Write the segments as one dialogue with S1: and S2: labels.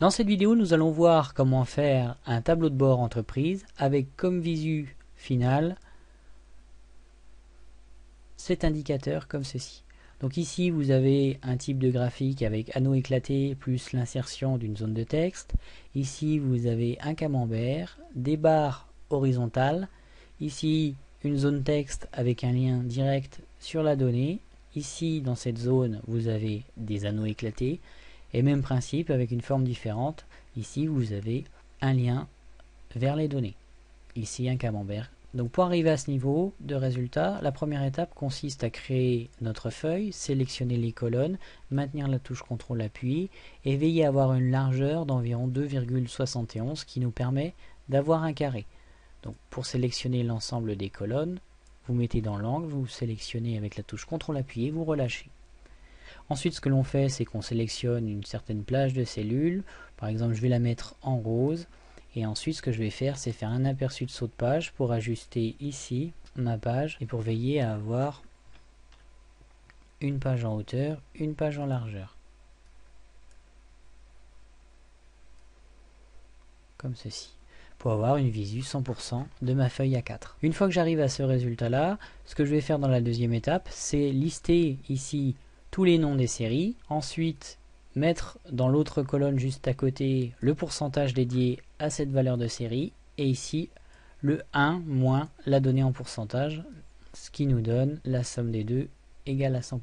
S1: Dans cette vidéo, nous allons voir comment faire un tableau de bord entreprise avec comme visu final cet indicateur comme ceci. Donc ici, vous avez un type de graphique avec anneau éclaté plus l'insertion d'une zone de texte. Ici, vous avez un camembert, des barres horizontales. Ici, une zone texte avec un lien direct sur la donnée. Ici, dans cette zone, vous avez des anneaux éclatés. Et même principe avec une forme différente. Ici, vous avez un lien vers les données. Ici, un camembert. Donc pour arriver à ce niveau de résultat, la première étape consiste à créer notre feuille, sélectionner les colonnes, maintenir la touche CTRL appui et veiller à avoir une largeur d'environ 2,71 qui nous permet d'avoir un carré. Donc pour sélectionner l'ensemble des colonnes, vous mettez dans l'angle, vous sélectionnez avec la touche CTRL appuyé, vous relâchez. Ensuite, ce que l'on fait, c'est qu'on sélectionne une certaine plage de cellules. Par exemple, je vais la mettre en rose. Et ensuite, ce que je vais faire, c'est faire un aperçu de saut de page pour ajuster ici ma page et pour veiller à avoir une page en hauteur, une page en largeur. Comme ceci. Pour avoir une visu 100% de ma feuille A4. Une fois que j'arrive à ce résultat-là, ce que je vais faire dans la deuxième étape, c'est lister ici tous les noms des séries. Ensuite, mettre dans l'autre colonne juste à côté le pourcentage dédié à cette valeur de série. Et ici, le 1 moins la donnée en pourcentage, ce qui nous donne la somme des deux égale à 100%.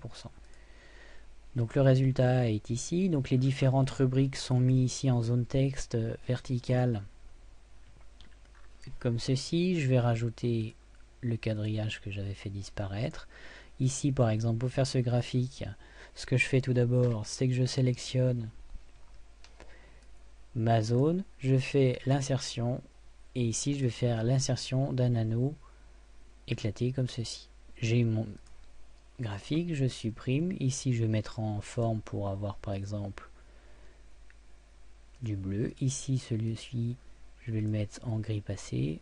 S1: Donc le résultat est ici. Donc les différentes rubriques sont mises ici en zone texte verticale comme ceci. Je vais rajouter le quadrillage que j'avais fait disparaître. Ici par exemple, pour faire ce graphique, ce que je fais tout d'abord, c'est que je sélectionne ma zone, je fais l'insertion et ici je vais faire l'insertion d'un anneau éclaté comme ceci. J'ai mon graphique, je supprime, ici je vais mettre en forme pour avoir par exemple du bleu, ici celui-ci je vais le mettre en gris passé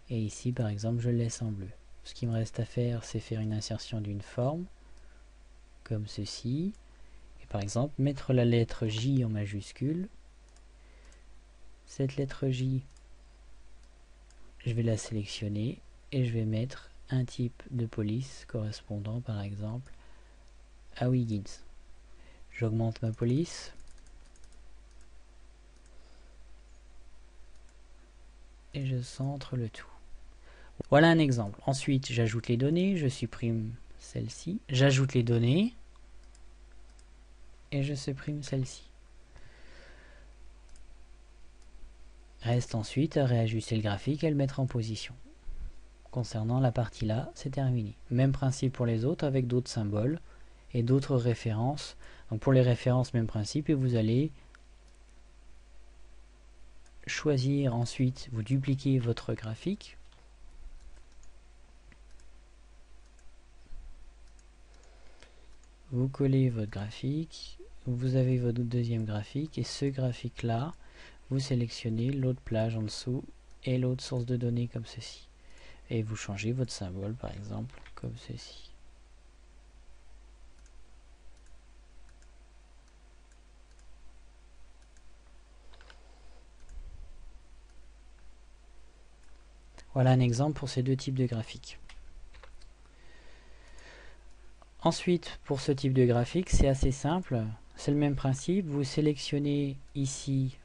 S1: et ici par exemple je le laisse en bleu. Ce qui me reste à faire, c'est faire une insertion d'une forme comme ceci et par exemple mettre la lettre J en majuscule. Cette lettre J, je vais la sélectionner et je vais mettre un type de police correspondant par exemple à Wiggins. J'augmente ma police et je centre le tout. Voilà un exemple. Ensuite, j'ajoute les données, je supprime celle-ci, j'ajoute les données et je supprime celle-ci. Reste ensuite à réajuster le graphique et le mettre en position. Concernant la partie là, c'est terminé. Même principe pour les autres avec d'autres symboles et d'autres références. Donc pour les références, même principe et vous allez choisir ensuite, vous dupliquez votre graphique. Vous collez votre graphique, vous avez votre deuxième graphique et ce graphique là, vous sélectionnez l'autre plage en dessous et l'autre source de données comme ceci. Et vous changez votre symbole par exemple comme ceci. Voilà un exemple pour ces deux types de graphiques. Ensuite, pour ce type de graphique, c'est assez simple. C'est le même principe. Vous sélectionnez ici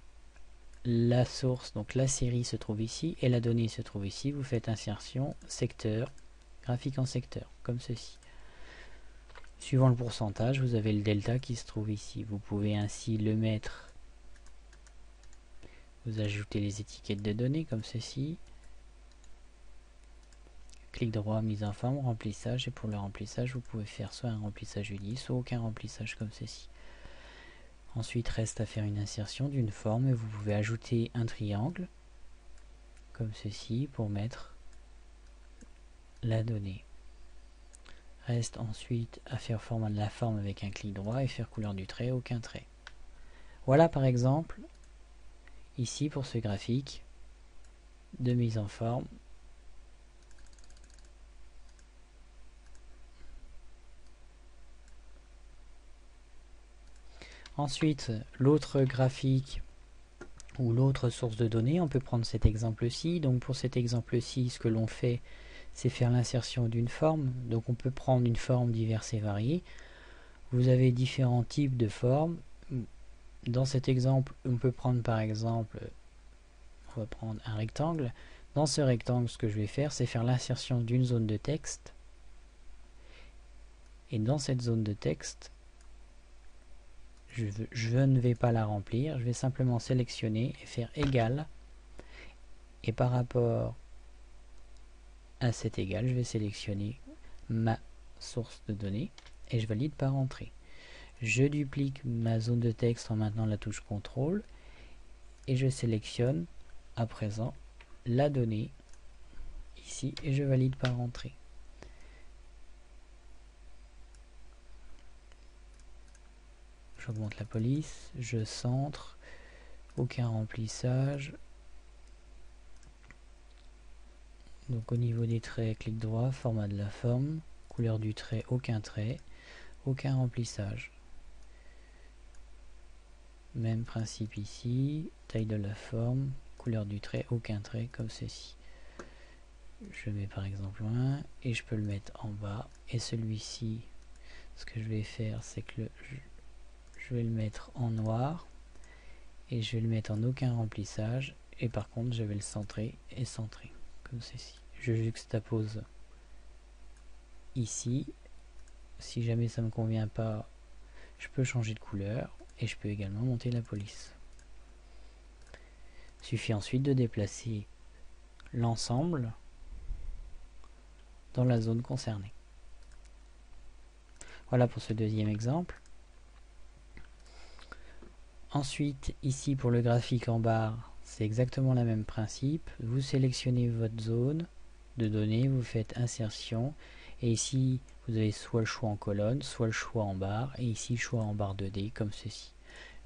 S1: la source, donc la série se trouve ici et la donnée se trouve ici. Vous faites insertion, secteur, graphique en secteur, comme ceci. Suivant le pourcentage, vous avez le delta qui se trouve ici. Vous pouvez ainsi le mettre. Vous ajoutez les étiquettes de données comme ceci. Clic droit, mise en forme, remplissage. Et pour le remplissage, vous pouvez faire soit un remplissage uni, soit aucun remplissage comme ceci. Ensuite, reste à faire une insertion d'une forme et vous pouvez ajouter un triangle comme ceci pour mettre la donnée. Reste ensuite à faire la forme avec un clic droit et faire couleur du trait, aucun trait. Voilà par exemple, ici pour ce graphique de mise en forme. Ensuite, l'autre graphique ou l'autre source de données, on peut prendre cet exemple-ci. Donc pour cet exemple-ci, ce que l'on fait, c'est faire l'insertion d'une forme. Donc on peut prendre une forme diverse et variée. Vous avez différents types de formes. Dans cet exemple, on peut prendre par exemple, on va prendre un rectangle. Dans ce rectangle, ce que je vais faire, c'est faire l'insertion d'une zone de texte. Et dans cette zone de texte, je ne vais pas la remplir, je vais simplement sélectionner et faire égal. Et par rapport à cet égal, je vais sélectionner ma source de données et je valide par entrée. Je duplique ma zone de texte en maintenant la touche CTRL et je sélectionne à présent la donnée ici et je valide par entrée. J'augmente la police, je centre, aucun remplissage. Donc au niveau des traits, clic droit, format de la forme, couleur du trait, aucun remplissage. Même principe ici, taille de la forme, couleur du trait, aucun trait, comme ceci. Je mets par exemple un et je peux le mettre en bas. Et celui-ci, ce que je vais faire, c'est que je vais le mettre en noir et je vais le mettre en aucun remplissage. Et par contre, je vais le centrer et centrer, comme ceci. Je juxtapose ici. Si jamais ça ne me convient pas, je peux changer de couleur et je peux également monter la police. Il suffit ensuite de déplacer l'ensemble dans la zone concernée. Voilà pour ce deuxième exemple. Ensuite, ici pour le graphique en barre, c'est exactement le même principe. Vous sélectionnez votre zone de données, vous faites insertion et ici vous avez soit le choix en colonne, soit le choix en barre et ici choix en barre 2D comme ceci.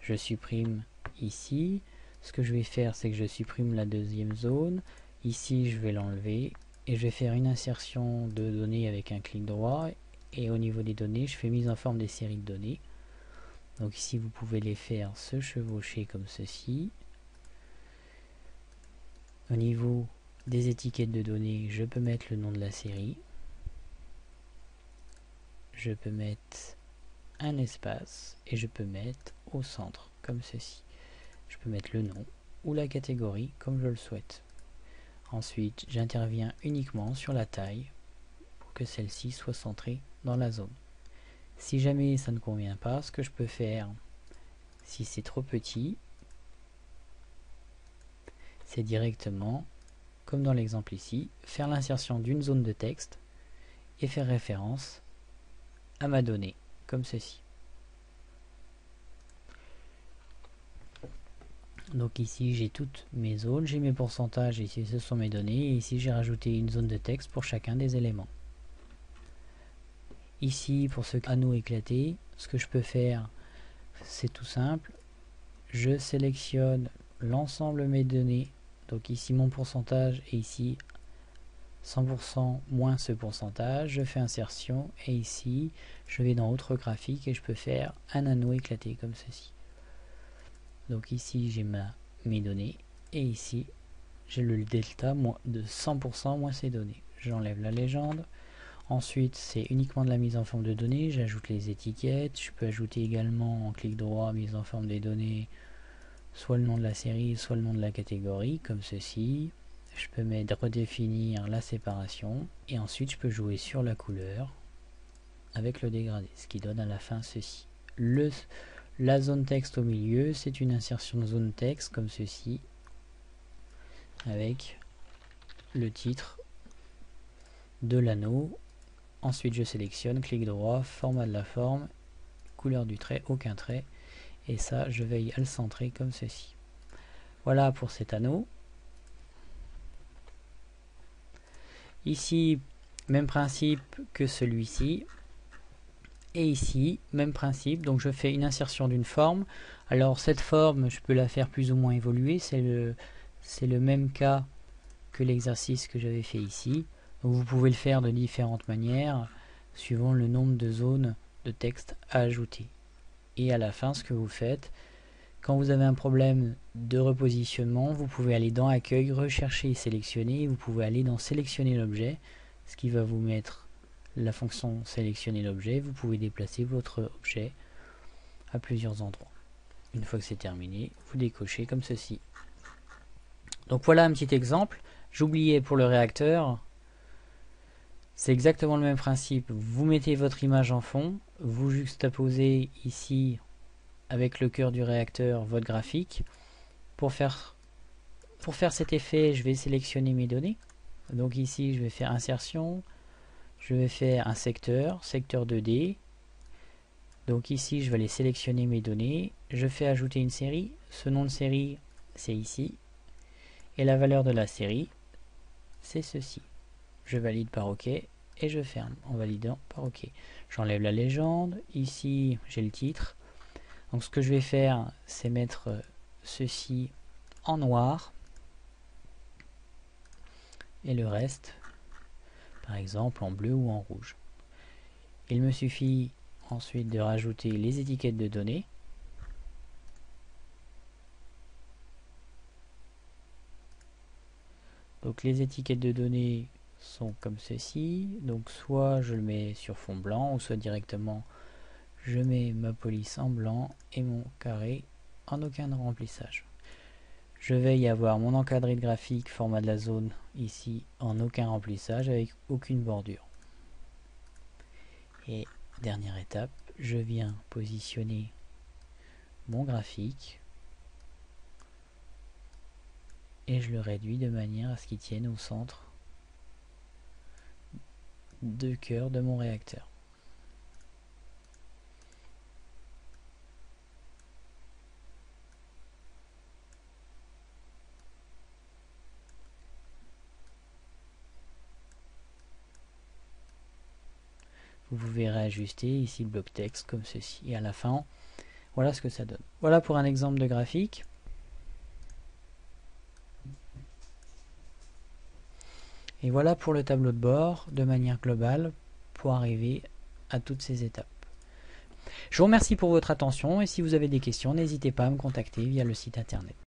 S1: Je supprime ici. Ce que je vais faire, c'est que je supprime la deuxième zone. Ici, je vais l'enlever et je vais faire une insertion de données avec un clic droit et au niveau des données, je fais mise en forme des séries de données. Donc ici, vous pouvez les faire se chevaucher comme ceci. Au niveau des étiquettes de données, je peux mettre le nom de la série. Je peux mettre un espace et je peux mettre au centre comme ceci. Je peux mettre le nom ou la catégorie comme je le souhaite. Ensuite, j'interviens uniquement sur la taille pour que celle-ci soit centrée dans la zone. Si jamais ça ne convient pas, ce que je peux faire, si c'est trop petit, c'est directement, comme dans l'exemple ici, faire l'insertion d'une zone de texte et faire référence à ma donnée, comme ceci. Donc ici j'ai toutes mes zones, j'ai mes pourcentages, ici ce sont mes données, et ici j'ai rajouté une zone de texte pour chacun des éléments. Ici pour ce anneau éclaté, ce que je peux faire, c'est tout simple. Je sélectionne l'ensemble de mes données, donc ici mon pourcentage et ici 100% moins ce pourcentage, je fais insertion et ici je vais dans autre graphique et je peux faire un anneau éclaté comme ceci. Donc ici j'ai mes données et ici j'ai le delta de 100% moins ces données. J'enlève la légende. Ensuite c'est uniquement de la mise en forme de données, j'ajoute les étiquettes, je peux ajouter également en clic droit mise en forme des données, soit le nom de la série, soit le nom de la catégorie, comme ceci. Je peux redéfinir la séparation et ensuite je peux jouer sur la couleur avec le dégradé, ce qui donne à la fin ceci. La zone texte au milieu, c'est une insertion de zone texte comme ceci, avec le titre de l'anneau. Ensuite je sélectionne, clic droit, format de la forme, couleur du trait, aucun trait, et ça je veille à le centrer comme ceci. Voilà pour cet anneau. Ici, même principe que celui-ci. Et ici, même principe, donc je fais une insertion d'une forme. Alors cette forme, je peux la faire plus ou moins évoluer, c'est le même cas que l'exercice que j'avais fait ici. Donc vous pouvez le faire de différentes manières, suivant le nombre de zones de texte à ajouter. Et à la fin, ce que vous faites, quand vous avez un problème de repositionnement, vous pouvez aller dans Accueil, rechercher et sélectionner. Et vous pouvez aller dans Sélectionner l'objet, ce qui va vous mettre la fonction Sélectionner l'objet. Vous pouvez déplacer votre objet à plusieurs endroits. Une fois que c'est terminé, vous décochez comme ceci. Donc voilà un petit exemple. J'oubliais pour le réacteur, c'est exactement le même principe. Vous mettez votre image en fond, vous juxtaposez ici avec le cœur du réacteur votre graphique. Pour faire cet effet, je vais sélectionner mes données. Donc ici, je vais faire insertion, je vais faire un secteur 2D. Donc ici, je vais aller sélectionner mes données. Je fais ajouter une série. Ce nom de série, c'est ici. Et la valeur de la série, c'est ceci. Je valide par OK et je ferme en validant par OK. J'enlève la légende. Ici, j'ai le titre. Donc ce que je vais faire, c'est mettre ceci en noir. Et le reste, par exemple, en bleu ou en rouge. Il me suffit ensuite de rajouter les étiquettes de données. Donc les étiquettes de données sont comme ceci. Donc soit je le mets sur fond blanc, ou soit directement je mets ma police en blanc et mon carré en aucun remplissage. Je vais y avoir mon encadré de graphique format de la zone ici en aucun remplissage avec aucune bordure. Et dernière étape, je viens positionner mon graphique et je le réduis de manière à ce qu'il tienne au centre de cœur de mon réacteur. Vous pouvez réajuster ici le bloc texte comme ceci. Et à la fin, voilà ce que ça donne. Voilà pour un exemple de graphique. Et voilà pour le tableau de bord de manière globale pour arriver à toutes ces étapes. Je vous remercie pour votre attention et si vous avez des questions, n'hésitez pas à me contacter via le site internet.